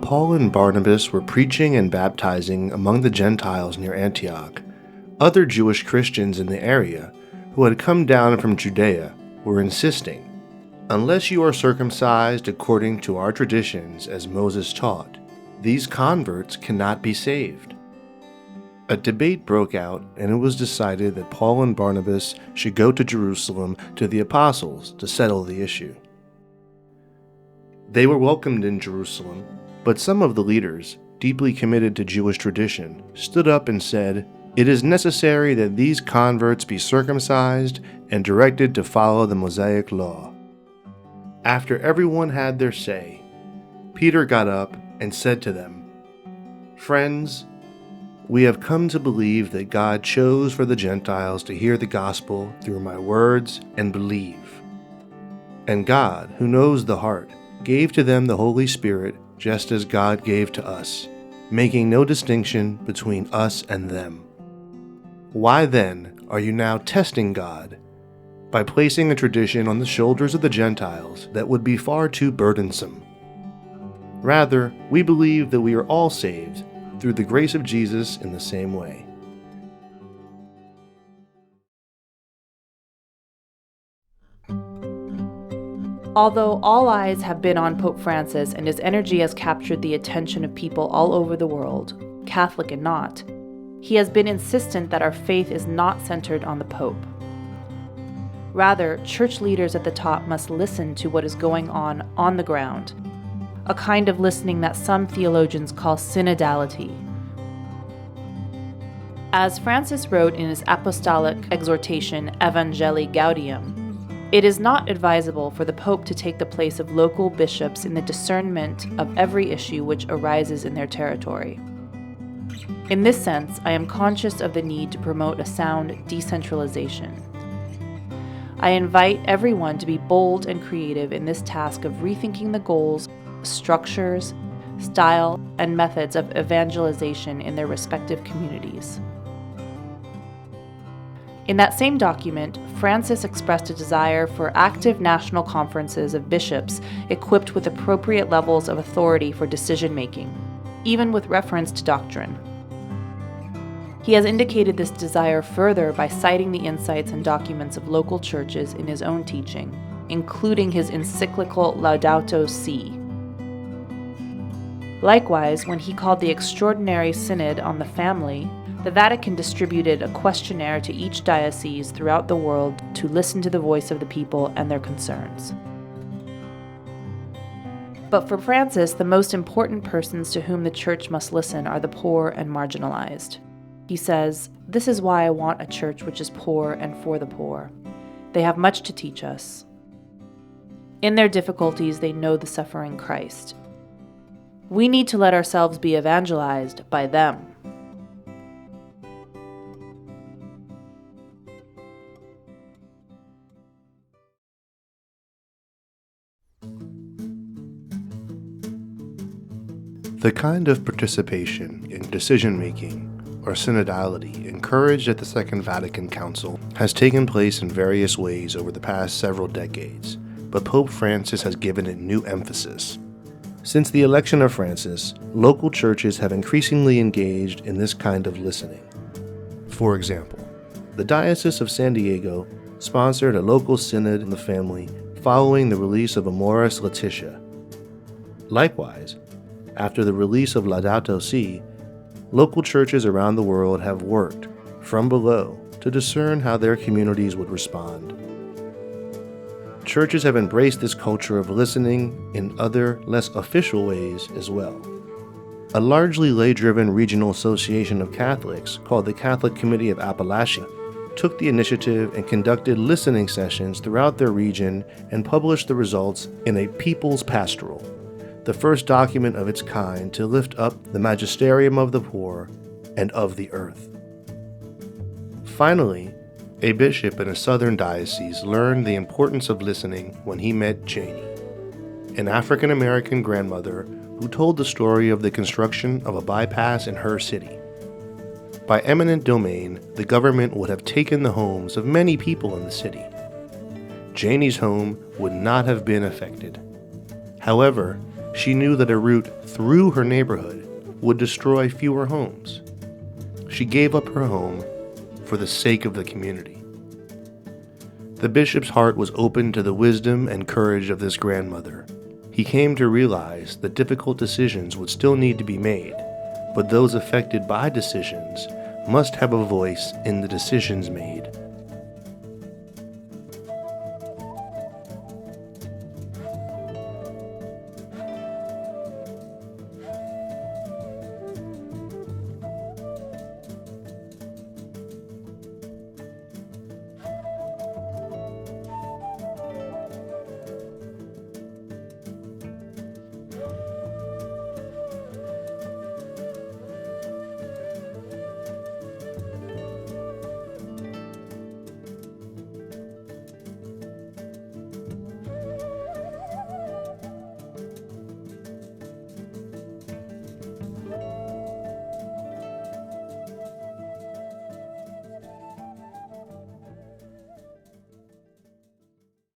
Paul and Barnabas were preaching and baptizing among the Gentiles near Antioch, other Jewish Christians in the area who had come down from Judea were insisting, "Unless you are circumcised according to our traditions as Moses taught, these converts cannot be saved." A debate broke out, and it was decided that Paul and Barnabas should go to Jerusalem to the apostles to settle the issue. They were welcomed in Jerusalem, but some of the leaders, deeply committed to Jewish tradition, stood up and said, "It is necessary that these converts be circumcised and directed to follow the Mosaic law." After everyone had their say, Peter got up and said to them, "Friends, we have come to believe that God chose for the Gentiles to hear the gospel through my words and believe. And God, who knows the heart, gave to them the Holy Spirit just as God gave to us, making no distinction between us and them. Why then are you now testing God by placing a tradition on the shoulders of the Gentiles that would be far too burdensome? Rather, we believe that we are all saved through the grace of Jesus in the same way." Although all eyes have been on Pope Francis and his energy has captured the attention of people all over the world, Catholic and not, he has been insistent that our faith is not centered on the Pope. Rather, church leaders at the top must listen to what is going on the ground, a kind of listening that some theologians call synodality. As Francis wrote in his apostolic exhortation Evangelii Gaudium, it is not advisable for the Pope to take the place of local bishops in the discernment of every issue which arises in their territory. In this sense, I am conscious of the need to promote a sound decentralization. I invite everyone to be bold and creative in this task of rethinking the goals, structures, style, and methods of evangelization in their respective communities. In that same document, Francis expressed a desire for active national conferences of bishops equipped with appropriate levels of authority for decision-making, even with reference to doctrine. He has indicated this desire further by citing the insights and documents of local churches in his own teaching, including his encyclical Laudato Si. Likewise, when he called the Extraordinary Synod on the Family, the Vatican distributed a questionnaire to each diocese throughout the world to listen to the voice of the people and their concerns. But for Francis, the most important persons to whom the Church must listen are the poor and marginalized. He says, "This is why I want a church which is poor and for the poor. They have much to teach us. In their difficulties, they know the suffering Christ. We need to let ourselves be evangelized by them." The kind of participation in decision-making, or synodality, encouraged at the Second Vatican Council has taken place in various ways over the past several decades, but Pope Francis has given it new emphasis. Since the election of Francis, local churches have increasingly engaged in this kind of listening. For example, the Diocese of San Diego sponsored a local synod in the family following the release of Amoris Laetitia. Likewise, after the release of Laudato Si, local churches around the world have worked, from below, to discern how their communities would respond. Churches have embraced this culture of listening in other, less official ways as well. A largely lay-driven regional association of Catholics, called the Catholic Committee of Appalachia, took the initiative and conducted listening sessions throughout their region and published the results in a People's Pastoral, the first document of its kind to lift up the magisterium of the poor and of the earth. Finally, a bishop in a southern diocese learned the importance of listening when he met Janie, an African-American grandmother who told the story of the construction of a bypass in her city. By eminent domain, the government would have taken the homes of many people in the city. Janie's home would not have been affected. However, she knew that a route through her neighborhood would destroy fewer homes. She gave up her home for the sake of the community. The bishop's heart was open to the wisdom and courage of this grandmother. He came to realize that difficult decisions would still need to be made, but those affected by decisions must have a voice in the decisions made.